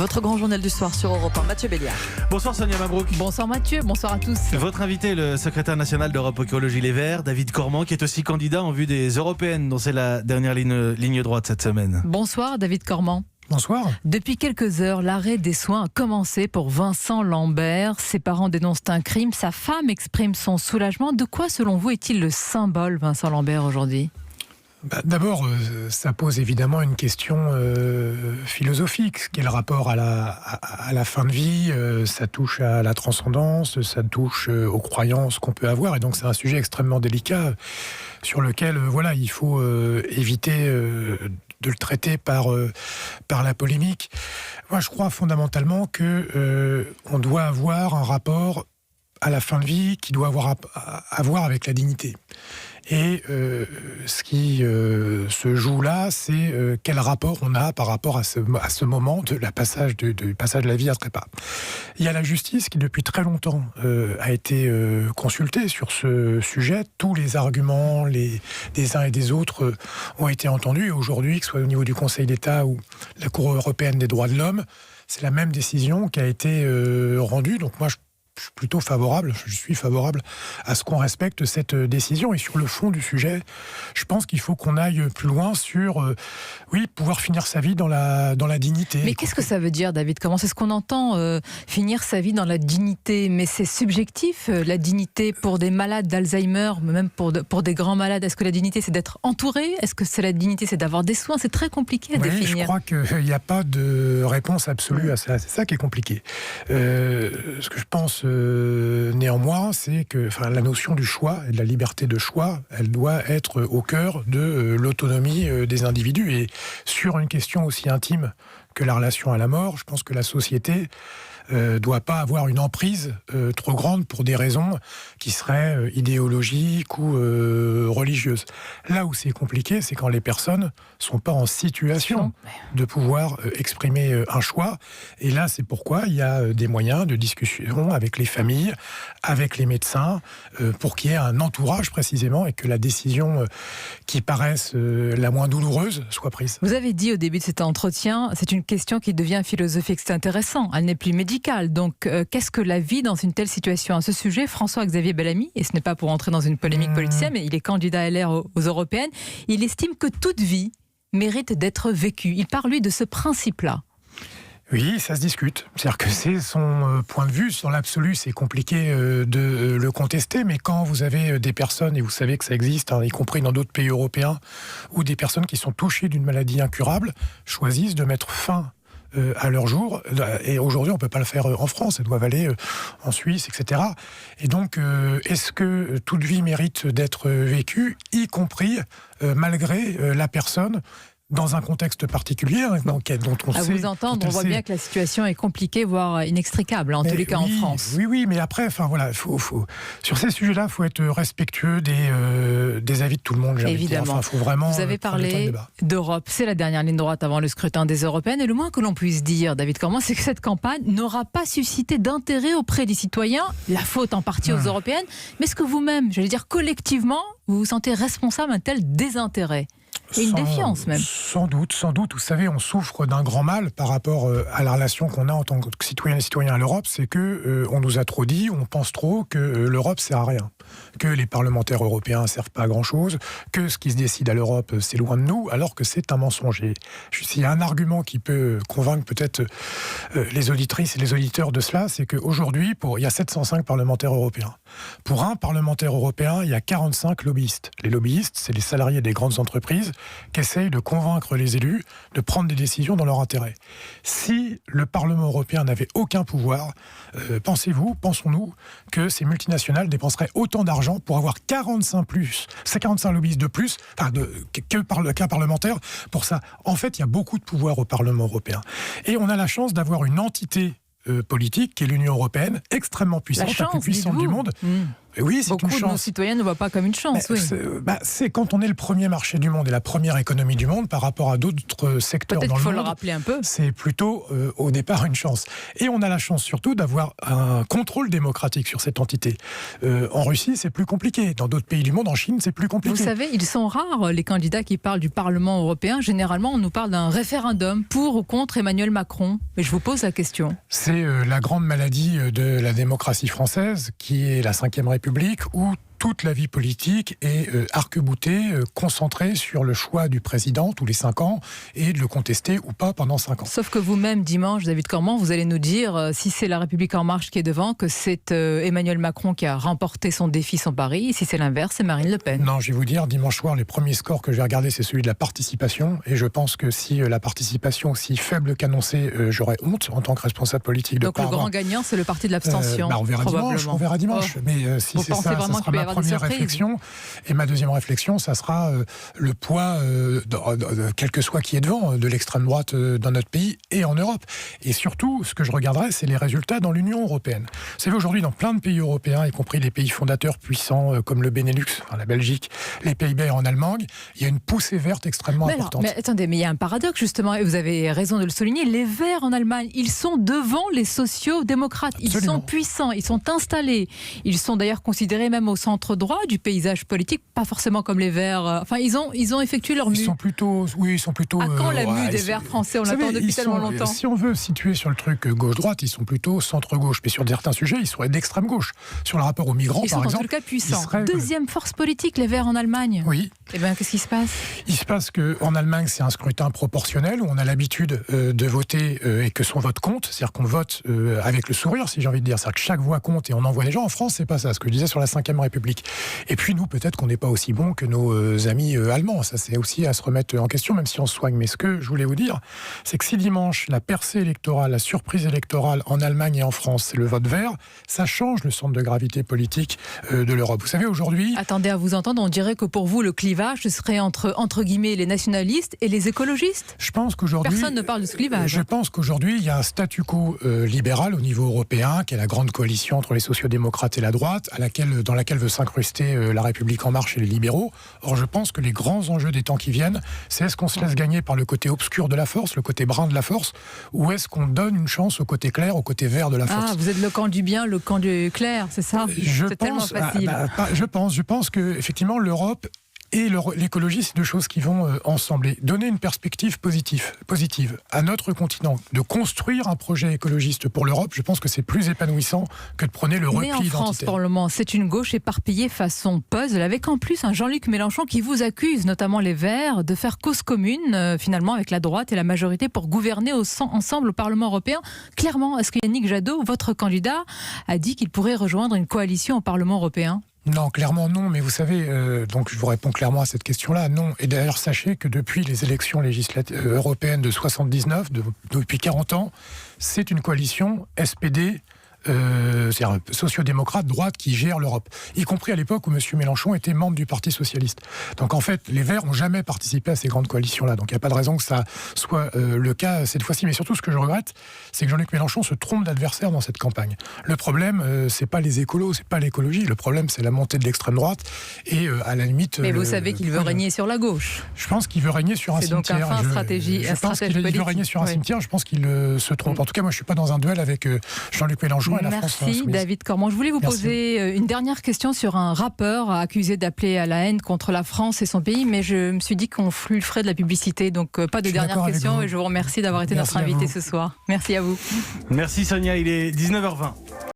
Votre grand journal du soir sur Europe 1, Mathieu Béliard. Bonsoir Sonia Mabrouk. Bonsoir Mathieu, bonsoir à tous. Votre invité, le secrétaire national d'Europe Écologie Les Verts, David Cormand, qui est aussi candidat en vue des européennes, dont c'est la dernière ligne droite cette semaine. Bonsoir David Cormand. Bonsoir. Depuis quelques heures, l'arrêt des soins a commencé pour Vincent Lambert. Ses parents dénoncent un crime, sa femme exprime son soulagement. De quoi, selon vous, est-il le symbole, Vincent Lambert, aujourd'hui ? D'abord, ça pose évidemment une question philosophique. Quel rapport à la fin de vie ? Ça touche à la transcendance, ça touche aux croyances qu'on peut avoir. Et donc, c'est un sujet extrêmement délicat sur lequel il faut éviter de le traiter par la polémique. Moi, je crois fondamentalement qu'on doit avoir un rapport à la fin de vie qui doit avoir à voir avec la dignité. Et ce qui se joue là, c'est quel rapport on a par rapport à ce moment du passage de la vie à trépas. Il y a la justice qui, depuis très longtemps, a été consultée sur ce sujet. Tous les arguments des uns et des autres ont été entendus. Et aujourd'hui, que ce soit au niveau du Conseil d'État ou la Cour européenne des droits de l'homme, c'est la même décision qui a été rendue. Donc moi, je suis favorable à ce qu'on respecte cette décision. Et sur le fond du sujet, je pense qu'il faut qu'on aille plus loin sur, pouvoir finir sa vie dans la dignité. Mais qu'est-ce que ça veut dire, David ? Comment c'est ce qu'on entend, finir sa vie dans la dignité ? Mais c'est subjectif, la dignité pour des malades d'Alzheimer, même pour des grands malades. Est-ce que la dignité, c'est d'être entouré ? Est-ce que la dignité, c'est d'avoir des soins ? C'est très compliqué à définir. Je crois qu'il n'y a pas de réponse absolue à ça. C'est ça qui est compliqué. Ce que je pense néanmoins, c'est que la notion du choix et de la liberté de choix, elle doit être au cœur de l'autonomie des individus. Et sur une question aussi intime que la relation à la mort, je pense que la société doit pas avoir une emprise trop grande pour des raisons qui seraient idéologiques ou religieuses. Là où c'est compliqué, c'est quand les personnes sont pas en situation de pouvoir exprimer un choix. Et là, c'est pourquoi il y a des moyens de discussion avec les familles, avec les médecins, pour qu'il y ait un entourage précisément et que la décision qui paraisse la moins douloureuse soit prise. Vous avez dit au début de cet entretien, c'est une question qui devient philosophique. C'est intéressant. Elle n'est plus médicale. Donc, qu'est-ce que la vie dans une telle situation ? À ce sujet, François-Xavier Bellamy, et ce n'est pas pour entrer dans une polémique politicienne, mais il est candidat LR aux européennes, il estime que toute vie mérite d'être vécue. Il parle, lui, de ce principe-là. Oui, ça se discute. C'est-à-dire que c'est son point de vue. Dans l'absolu, c'est compliqué de le contester, mais quand vous avez des personnes, et vous savez que ça existe, y compris dans d'autres pays européens, ou des personnes qui sont touchées d'une maladie incurable, choisissent de mettre fin à leur jour, et aujourd'hui on ne peut pas le faire en France, elles doivent aller en Suisse, etc. Et donc, est-ce que toute vie mérite d'être vécue, y compris malgré la personne dans un contexte particulier dont on sait... À vous entendre, on voit bien que la situation est compliquée, voire inextricable, en tous les cas en France. Oui, mais après, sur ces sujets-là, il faut être respectueux des avis de tout le monde. Évidemment. Faut vraiment vous avez parlé d'Europe, c'est la dernière ligne droite avant le scrutin des européennes, et le moins que l'on puisse dire, David Cormand, c'est que cette campagne n'aura pas suscité d'intérêt auprès des citoyens, la faute en partie aux européennes, mais est-ce que vous-même, collectivement, vous vous sentez responsable d'un tel désintérêt ? Et une défiance même. Sans doute. Vous savez, on souffre d'un grand mal par rapport à la relation qu'on a en tant que citoyen et citoyen à l'Europe, c'est que on nous a trop dit, on pense trop que l'Europe sert à rien, que les parlementaires européens servent pas à grand chose, que ce qui se décide à l'Europe c'est loin de nous, alors que c'est un mensonge. Et s'il y a un argument qui peut convaincre peut-être les auditrices et les auditeurs de cela, c'est qu'aujourd'hui, il y a 705 parlementaires européens. Pour un parlementaire européen, il y a 45 lobbyistes. Les lobbyistes, c'est les salariés des grandes entreprises qui essayent de convaincre les élus de prendre des décisions dans leur intérêt. Si le Parlement européen n'avait aucun pouvoir, pensons-nous que ces multinationales dépenseraient autant d'argent pour avoir 45 lobbyistes de plus, qu'un parlementaire pour ça. En fait, il y a beaucoup de pouvoir au Parlement européen. Et on a la chance d'avoir une entité politique qui est l'Union européenne, extrêmement puissante, la plus puissante du monde. Et oui, c'est Beaucoup une de nos chance. citoyens ne voient pas comme une chance. Oui. C'est quand on est le premier marché du monde et la première économie du monde par rapport à d'autres secteurs Peut-être dans qu'il faut le le monde. rappeler un peu. C'est plutôt au départ une chance. Et on a la chance surtout d'avoir un contrôle démocratique sur cette entité. En Russie, c'est plus compliqué. Dans d'autres pays du monde, en Chine, c'est plus compliqué. Vous savez, ils sont rares, les candidats qui parlent du Parlement européen. Généralement, on nous parle d'un référendum pour ou contre Emmanuel Macron. Mais je vous pose la question. C'est la grande maladie de la démocratie française, qui est la Ve République, où toute la vie politique est arc-boutée, concentrée sur le choix du président tous les 5 ans et de le contester ou pas pendant 5 ans. Sauf que vous-même, dimanche, David Cormand, vous allez nous dire, si c'est la République En Marche qui est devant, que c'est Emmanuel Macron qui a remporté son défi, son pari. Et si c'est l'inverse, c'est Marine Le Pen. Non, je vais vous dire, dimanche soir, les premiers scores que je vais regarder, c'est celui de la participation. Et je pense que si la participation aussi faible qu'annoncée, j'aurais honte en tant que responsable politique de Donc le grand gagnant, c'est le parti de l'abstention. On verra dimanche. On verra dimanche. Mais si c'est ça, ça sera ma première réflexion. Et ma deuxième réflexion, ça sera le poids, quel que soit qui est devant, de l'extrême droite dans notre pays et en Europe. Et surtout, ce que je regarderai, c'est les résultats dans l'Union européenne. Vous savez, aujourd'hui, dans plein de pays européens, y compris les pays fondateurs puissants comme le Benelux, la Belgique, les Pays-Bas et en Allemagne, il y a une poussée verte extrêmement importante. Mais attendez, mais il y a un paradoxe justement, et vous avez raison de le souligner. Les Verts en Allemagne, ils sont devant les sociaux-démocrates. Ils sont puissants, ils sont installés. Ils sont d'ailleurs considérés même au centre droit du paysage politique, pas forcément comme les Verts. Enfin, ils ont effectué leur mue. Ils sont plutôt. À quand la mue des Verts français? On l'attend depuis tellement longtemps. Si on veut situer sur le truc gauche-droite, ils sont plutôt centre-gauche. Mais sur certains sujets, ils seraient d'extrême-gauche. Sur le rapport aux migrants, par exemple. Ils sont en tout cas puissants. Deuxième force politique, les Verts en Allemagne. Oui. Eh bien, qu'est-ce qui se passe? Il se passe qu'en Allemagne, c'est un scrutin proportionnel où on a l'habitude de voter et que son vote compte. C'est-à-dire qu'on vote avec le sourire, si j'ai envie de dire. C'est-à-dire que chaque voix compte et on envoie les gens. En France, c'est pas ça, ce que je disais sur la Ve République. Et puis nous, peut-être qu'on n'est pas aussi bons que nos amis allemands. Ça, c'est aussi à se remettre en question, même si on se soigne. Mais ce que je voulais vous dire, c'est que si dimanche, la percée électorale, la surprise électorale en Allemagne et en France, c'est le vote vert, ça change le centre de gravité politique de l'Europe. Vous savez, aujourd'hui... Attendez, à vous entendre, on dirait que pour vous, le clivage, ce serait entre guillemets, les nationalistes et les écologistes. Je pense qu'aujourd'hui... Personne ne parle de ce clivage. Je pense qu'aujourd'hui, il y a un statu quo libéral au niveau européen, qui est la grande coalition entre les sociodémocrates et la droite, dans laquelle veut s'incruster la République En Marche et les libéraux. Or, je pense que les grands enjeux des temps qui viennent, c'est est-ce qu'on se laisse gagner par le côté obscur de la force, le côté brun de la force, ou est-ce qu'on donne une chance au côté clair, au côté vert de la force? Ah, vous êtes le camp du bien, le camp du clair, c'est ça? C'est tellement facile. Je pense que effectivement l'Europe et l'écologie, c'est deux choses qui vont ensemble. Et donner une perspective positive à notre continent, de construire un projet écologiste pour l'Europe, je pense que c'est plus épanouissant que de prôner le repli identitaire. Mais en France, pour le moment, c'est une gauche éparpillée façon puzzle, avec en plus un Jean-Luc Mélenchon qui vous accuse, notamment les Verts, de faire cause commune, finalement, avec la droite et la majorité pour gouverner ensemble au Parlement européen. Clairement, est-ce que Yannick Jadot, votre candidat, a dit qu'il pourrait rejoindre une coalition au Parlement européen? Non, clairement non, mais vous savez, donc je vous réponds clairement à cette question-là, non. Et d'ailleurs, sachez que depuis les élections législatives européennes de 79, depuis 40 ans, c'est une coalition SPD, c'est-à-dire sociodémocrate droite qui gère l'Europe, y compris à l'époque où M. Mélenchon était membre du Parti socialiste. Donc en fait, les Verts n'ont jamais participé à ces grandes coalitions-là. Donc il n'y a pas de raison que ça soit le cas cette fois-ci. Mais surtout, ce que je regrette, c'est que Jean-Luc Mélenchon se trompe d'adversaire dans cette campagne. Le problème, c'est pas les écolos, c'est pas l'écologie. Le problème, c'est la montée de l'extrême droite et à la limite. Mais vous savez qu'il veut régner sur la gauche. Je pense qu'il veut régner sur un cimetière. C'est donc un stratégie. Je pense qu'il veut régner sur un cimetière. Je pense qu'il se trompe. En tout cas, moi, je suis pas dans un duel avec Jean-Luc Mélenchon. Merci David Cormand. Je voulais vous poser une dernière question sur un rappeur accusé d'appeler à la haine contre la France et son pays, mais je me suis dit qu'on lui ferait de la publicité, donc pas de dernière question et je vous remercie d'avoir été notre invité ce soir. Merci à vous. Merci Sonia, il est 19h20.